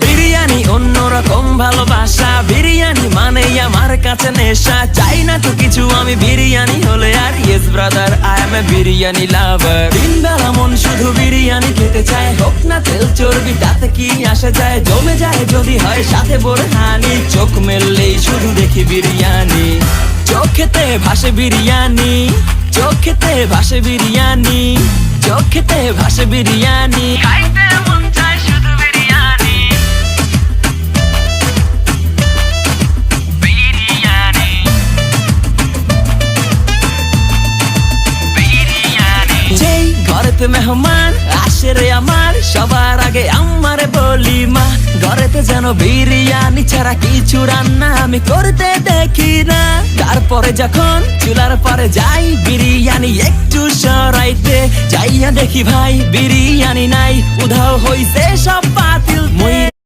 বিরিয়ানি অন্যরকম ভালোবাসা, বিরিয়ানি মানে আমার কাছে নেশা। চাই না তো কিছু আমি বিরিয়ানি হলে আর, yes brother I M A biryani লাভার। দিন বেলা মন শুধু বিরিয়ানি খেতে চায়, হোক না তেল চর্বি তাতে কি আসে যায়। জমে যায় যদি হয় সাথে বোরহানি, চোখ মেললেই শুধু দেখি বিরিয়ানি। চোখেতে ভাসে বিরিয়ানি, চোখেতে ভাসে বিরিয়ানি, চোখেতে ভাসে বিরিয়ানি। খাইতে মন চায় শুধু বিরিয়ানি, বিরিয়ানি, বিরিয়ানি। যেই ঘরেতে মেহমান আসে রে আমার, সবার আগে আমারে বলি মা। ঘরেতে যেন বিরিয়ানি ছাড়া কিছু রান্না আমি করতে দেখি না। তারপরে যখন চুলার পরে যাই বিরিয়ানি একটু সরাইতে, যাইয়া দেখি ভাই বিরিয়ানি নাই, উধাও হইছে সব পাতিল। মই